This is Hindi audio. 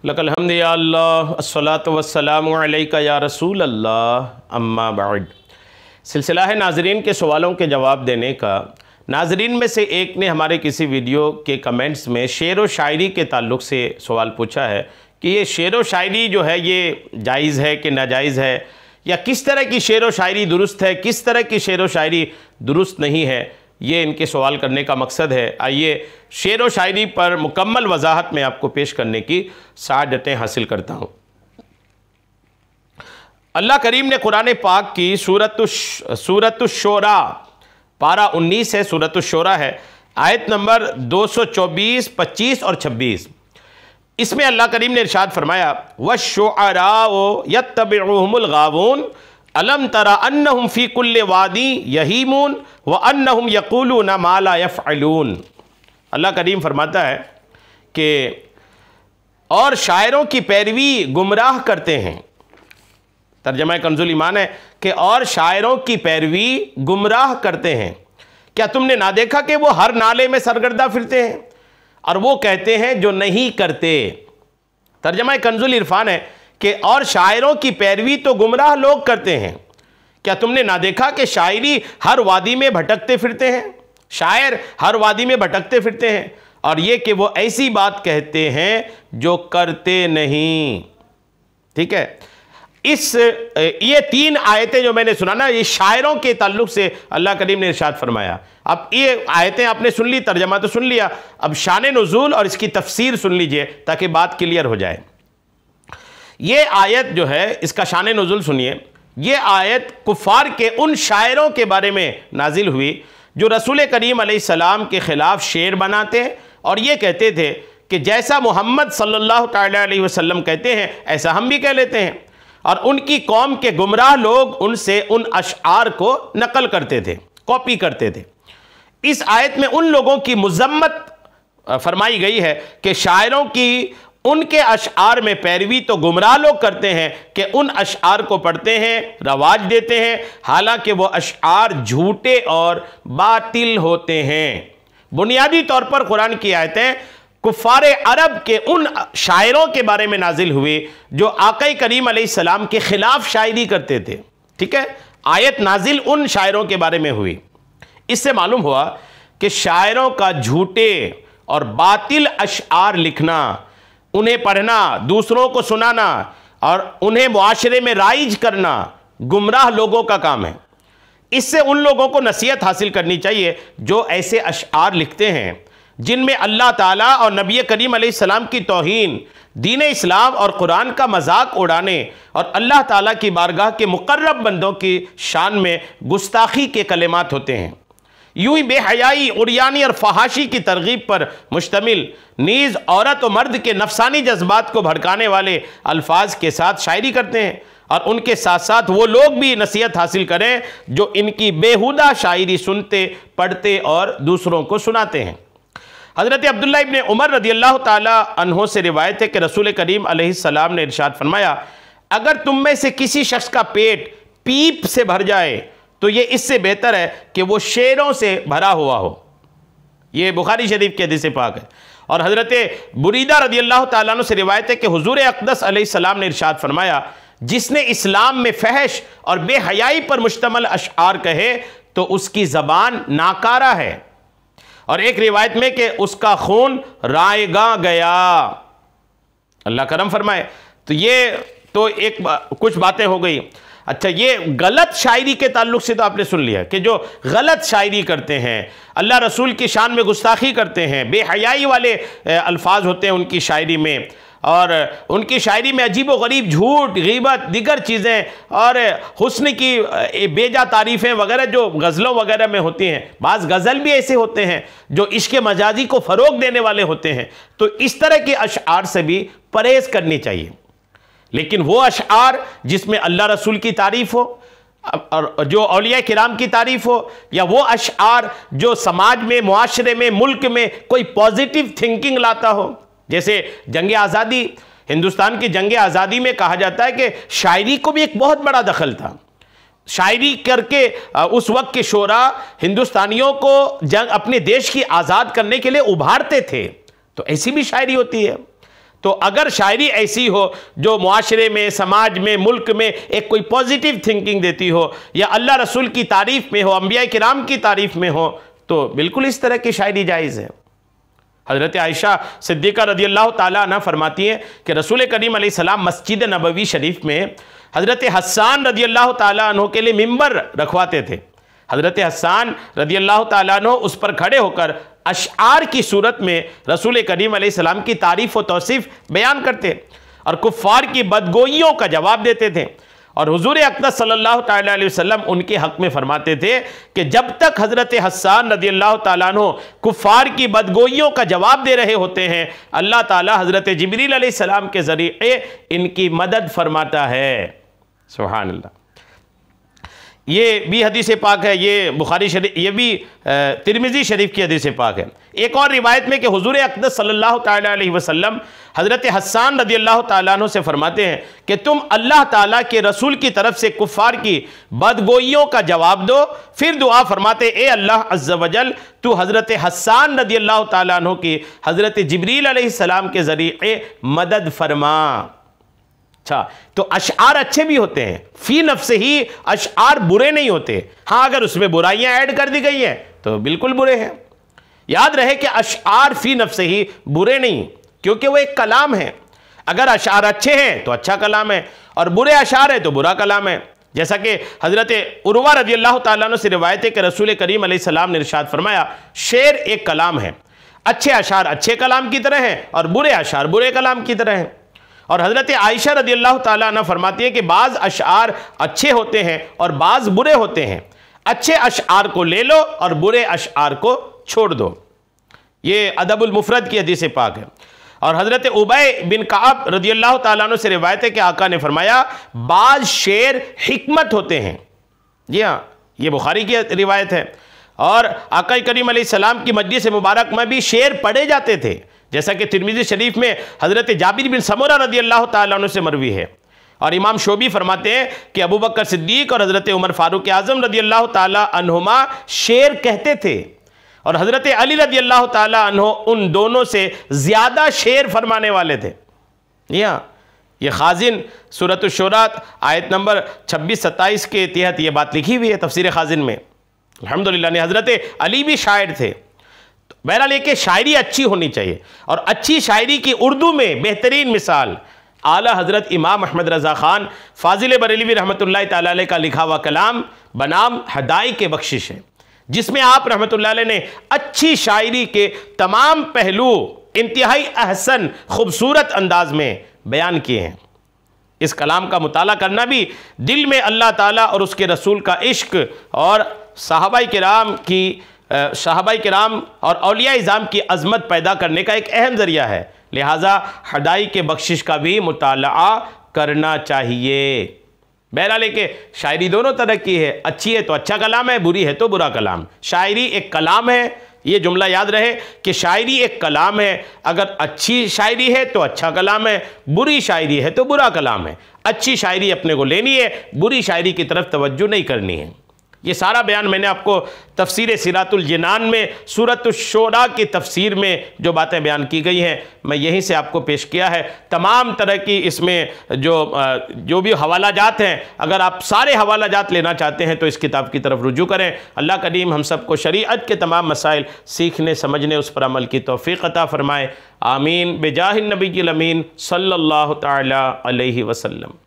लकल हम्द या अल्लाह अस्सलातु वस्सलामु अलैका या रसूल अल्लाह अम्मा बाद। सिलसिला है नाज़रीन के सवालों के जवाब देने का। नाज़रीन में से एक ने हमारे किसी वीडियो के कमेंट्स में शेर व शायरी के ताल्लुक़ से सवाल पूछा है कि ये शेर व शायरी जो है ये जायज़ है कि नाजायज़ है, या किस तरह की शेर व शायरी दुरुस्त है, किस तरह की शेर व शायरी दुरुस्त नहीं है। ये इनके सवाल करने का मकसद है। आइए शेर व शायरी पर मुकम्मल वजाहत में आपको पेश करने की सादतें हासिल करता हूँ। अल्लाह करीम ने कुरान पाक की सूरत शोरा पारा 19 है, सूरत शोरा है, आयत नंबर 224, 25 और 26। इसमें अल्लाह करीम ने इरशाद फरमाया वश्शुअराओ यत्तबिउहुमुल गावून अलम तरा अन्नहुम फी कुल्लि वादी यहीमून व अन्नहुम यक़ूलूना मा ला यफ़अलून। अल्लाह करीम फरमाता है कि और शायरों की पैरवी गुमराह करते हैं। तर्जमा कंजुल ईमान है कि और शायरों की पैरवी गुमराह करते हैं। क्या तुमने ना देखा कि वो हर नाले में सरगर्दा फिरते हैं और वो कहते हैं जो नहीं करते। तर्जमा कंजुल इरफान है कि और शायरों की पैरवी तो गुमराह लोग करते हैं। क्या तुमने ना देखा कि शायरी हर वादी में भटकते फिरते हैं, शायर हर वादी में भटकते फिरते हैं, और ये कि वो ऐसी बात कहते हैं जो करते नहीं। ठीक है, ये 3 आयतें जो मैंने सुना ना, ये शायरों के ताल्लुक से अल्लाह करीम ने इरशाद फरमाया। अब ये आयतें आपने सुन ली, तर्जमा तो सुन लिया, अब शान नुज़ूल और इसकी तफसीर सुन लीजिए ताकि बात क्लियर हो जाए। ये आयत जो है इसका शान नुज़ूल सुनिए। ये आयत कुफ़ार के उन शायरों के बारे में नाजिल हुई जो रसूल करीम अलैहिस्सलाम के ख़िलाफ़ शेर बनाते और ये कहते थे कि जैसा मोहम्मद सल्लल्लाहु अलैहि वसल्लम कहते हैं ऐसा हम भी कह लेते हैं, और उनकी कौम के गुमराह लोग उनसे उन अशआर को नकल करते थे, कॉपी करते थे। इस आयत में उन लोगों की मुज़म्मत फरमाई गई है कि शायरों की उनके अशआर में पैरवी तो गुमराह लोग करते हैं कि उन अशआर को पढ़ते हैं, रवाज देते हैं, हालांकि वो अशआर झूठे और बातिल होते हैं। बुनियादी तौर पर कुरान की आयतें कुफ़ारे अरब के उन शायरों के बारे में नाजिल हुई जो आक़ा करीम अलैहिस्सलाम के ख़िलाफ़ शायरी करते थे। ठीक है, आयत नाजिल उन शायरों के बारे में हुई। इससे मालूम हुआ कि शायरों का झूठे और बातिल अशआर लिखना, उन्हें पढ़ना, दूसरों को सुनाना और उन्हें मुआशरे में राइज करना गुमराह लोगों का काम है। इससे उन लोगों को नसीहत हासिल करनी चाहिए जो ऐसे अशआर लिखते हैं जिनमें अल्लाह ताला और नबी करीम अलैहिस्सलाम की तौहीन, दीन इस्लाम और कुरान का मजाक उड़ाने और अल्लाह ताला की बारगाह के मुकर्रब बंदों की शान में गुस्ताखी के कलिमात होते हैं। यूं ही बेहयाई, उरियानी और फहाशी की तरगीब पर मुश्तमिल, नीज़ औरत और मर्द के नफसानी जज्बात को भड़काने वाले अल्फाज के साथ शायरी करते हैं, और उनके साथ साथ वो लोग भी नसीहत हासिल करें जो इनकी बेहुदा शायरी सुनते, पढ़ते और दूसरों को सुनाते हैं। हज़रत अब्दुल्ला इब्न उमर रदियल्लाहु ताला अन्हो से रिवायत है कि रसूल करीम अलैहिस्सलाम ने इरशाद फरमाया, अगर तुम में से किसी शख्स का पेट पीप से भर जाए तो ये इससे बेहतर है कि वो शेरों से भरा हुआ हो। ये बुखारी शरीफ के हदीस पाक है। और हज़रत बुरीदा रदियल्लाहु ताला अन्हु से रिवायत है कि हुज़ूर अक़दस अलैहिस्सलाम ने इरशाद फरमाया, जिसने इस्लाम में फहश और बेहयाई पर मुश्तमल अशआर कहे तो उसकी ज़बान नाकारा है, और एक रिवायत में कि उसका खून रायगा गया। अल्लाह करम फरमाए। तो ये तो कुछ बातें हो गई। अच्छा, ये गलत शायरी के ताल्लुक से तो आपने सुन लिया कि जो गलत शायरी करते हैं, अल्लाह रसूल की शान में गुस्ताखी करते हैं, बेहयाई वाले अल्फाज होते हैं उनकी शायरी में, और उनकी शायरी में अजीब व गरीब झूठ, ग़ीबत, दिगर चीज़ें और हुस्न की बेजा तारीफ़ें वगैरह जो गज़लों वगैरह में होती हैं। बाज़ गज़ल भी ऐसे होते हैं जो इश्क़ मजाजी को फ़रोग़ देने वाले होते हैं। तो इस तरह के अशआर से भी परहेज़ करनी चाहिए। लेकिन वो अशआर जिसमें अल्लाह रसूल की तारीफ़ हो और जो औलिया किराम की तारीफ़ हो, या वो अशआर जो समाज में, मुआशरे में, मुल्क में कोई पॉजिटिव थिंकिंग लाता हो, जैसे जंग आज़ादी, हिंदुस्तान की जंग आज़ादी में कहा जाता है कि शायरी को भी एक बहुत बड़ा दखल था। शायरी करके उस वक्त के शोरा हिंदुस्तानियों को अपने देश की आज़ाद करने के लिए उभारते थे। तो ऐसी भी शायरी होती है। तो अगर शायरी ऐसी हो जो मुआशरे में, समाज में, मुल्क में एक कोई पॉजिटिव थिंकिंग देती हो, या अल्लाह रसूल की तारीफ़ में हो, अंबिया किराम की तारीफ़ में हो, तो बिल्कुल इस तरह की शायरी जायज़ है। हज़रत आयशा सिद्दीक़ा रज़ियल्लाहु ताला अन्हा फरमाती हैं कि रसूल करीम अलैहिस्सलाम मस्जिद नबवी शरीफ में हज़रत हस्सान रज़ियल्लाहु ताला अन्हु के लिए मिंबर रखवाते थे। हज़रत हस्सान रज़ियल्लाहु ताला अन्हु उस पर खड़े होकर अशआर की सूरत में रसूल करीम अलैहिस्सलाम की तारीफ़ व तौसीफ़ बयान करते और कुफ़ार की बदगोइयों का जवाब देते थे। और हुजूर अक़दस सल्लल्लाहु ताला अलैहि वसल्लम उनके हक़ में फरमाते थे कि जब तक हज़रत हस्सान रज़ियल्लाहु ताला अन्हु कुफ़ार की बदगोइयों का जवाब दे रहे होते हैं, अल्लाह ताला हज़रत जिब्रील अलैहिस्सलाम के ज़रिए इनकी मदद फरमाता है। सुभान अल्लाह। ये भी हदीस पाक है, ये बुखारी शरीफ, ये भी तिरमिज़ी शरीफ की हदीस पाक है। एक और रिवायत में कि हुजूर अक़दस सल्लल्लाहु ताला अलैहि वसल्लम हज़रत हस्सान रज़ियल्लाहु ताला अन्हु से फरमाते हैं कि तुम अल्लाह ताला के रसूल की तरफ से कुफ़ार की बदगोइयों का जवाब दो, फिर दुआ फरमाते ए अल्लाह अज़्ज़ वजल तू हज़रत हस्सान रज़ियल्लाहु ताला अन्हु की हज़रत जिब्रील अलैहिस्सलाम के ज़रिए मदद फरमा। अच्छा, तो अशआर अच्छे भी होते हैं, फी नफ्स ही अशआर बुरे नहीं होते। हाँ, अगर उसमें बुराइयां ऐड कर दी गई हैं तो बिल्कुल बुरे हैं। याद रहे कि अशआर फी नफ्स ही बुरे नहीं, क्योंकि वो एक कलाम है। अगर अशआर अच्छे हैं तो अच्छा कलाम है, और बुरे अशआर है तो बुरा कलाम है। जैसा कि हज़रत उर्वा रज़ियल्लाहु ताला अन्हु से रिवायत है कि रसूल करीम अलैहिस्सलाम ने इरशाद फरमाया, शेर एक कलाम है, अच्छे अशआर अच्छे कलाम की तरह हैं और बुरे अशआर बुरे कलाम की तरह हैं। और हज़रत आयशा रज़ियल्लाहु ताला अन्हा फरमाती है कि बाज़ अशआर अच्छे होते हैं और बाज़ बुरे होते हैं, अच्छे अशआर को ले लो और बुरे अशआर को छोड़ दो। ये अदबुल मुफरद की हदीस पाक है। और हज़रत उबय बिन काब रज़ियल्लाहु ताला अन्हु से रिवायत है कि आका ने फरमाया, बाज़ शेर हिकमत होते हैं। जी हाँ, ये बुखारी की रिवायत है। और आका करीम अलैहिस्सलाम की मजलिस मुबारक में भी शेर पढ़े जाते थे, जैसा कि तिरमिज़ी शरीफ में हज़रत जाबिर बिन समूरा रज़ियल्लाहु ताला अन्हु से मरवी है। और इमाम शोबी फरमाते हैं कि अबू बकर सिद्दीक़ और हज़रत उमर फ़ारूक आज़म रज़ियल्लाहु ताला अन्हुमा शेर कहते थे, और हज़रत अली रज़ियल्लाहु ताला अन्हु उन दोनों से ज़्यादा शेर फरमाने वाले थे। यहाँ ये खाजिन सूरत शुरा आयत नंबर 26-27 के तहत ये बात लिखी हुई है तफसीर खाजिन में। अल्हम्दुलिल्लाह ने हज़रत अली भी शायर थे। बहरहाल लेके शायरी अच्छी होनी चाहिए, और अच्छी शायरी की उर्दू में बेहतरीन मिसाल आला हज़रत इमाम अहमद रज़ा ख़ान फ़ाज़िल बरेलवी रहमतुल्लाह ताला अलैह का लिखा हुआ कलाम बनाम हदाइक़ बख्शिश है, जिसमें आप रहमतुल्लाह अलैह ने अच्छी शायरी के तमाम पहलू इंतहाई अहसन खूबसूरत अंदाज में बयान किए हैं। इस कलाम का मुताला करना भी दिल में अल्लाह ताला और उसके रसूल का इश्क और सहाबाए किराम और औलिया इज़ाम की अज़मत पैदा करने का एक अहम ज़रिया है। लिहाजा हदाइक़ बख्शिश का भी मुताला करना चाहिए। बहरहाल के शायरी दोनों तरह की है, अच्छी है तो अच्छा कलाम है, बुरी है तो बुरा कलाम। शायरी एक कलाम है, ये जुमला याद रहे कि शायरी एक कलाम है। अगर अच्छी शायरी है तो अच्छा कलाम है, बुरी शायरी है तो बुरा कलाम है। अच्छी शायरी अपने को लेनी है, बुरी शायरी की तरफ तवज्जो नहीं करनी है। ये सारा बयान मैंने आपको तफसीर सिरातुल जिनान में सूरत शुरा की तफसीर में जो बातें बयान की गई हैं मैं यहीं से आपको पेश किया है। तमाम तरह की इसमें जो भी हवाला जात हैं, अगर आप सारे हवाला जात लेना चाहते हैं तो इस किताब की तरफ रुजू करें। अल्लाह करीम हम सबको शरीअत के तमाम मसाइल सीखने समझने उस पर अमल की तौफ़ीक़ अता फ़रमाए। आमीन बेजाहिन नबी अमीन सल्लल्लाहु तआला अलैहि वसल्लम।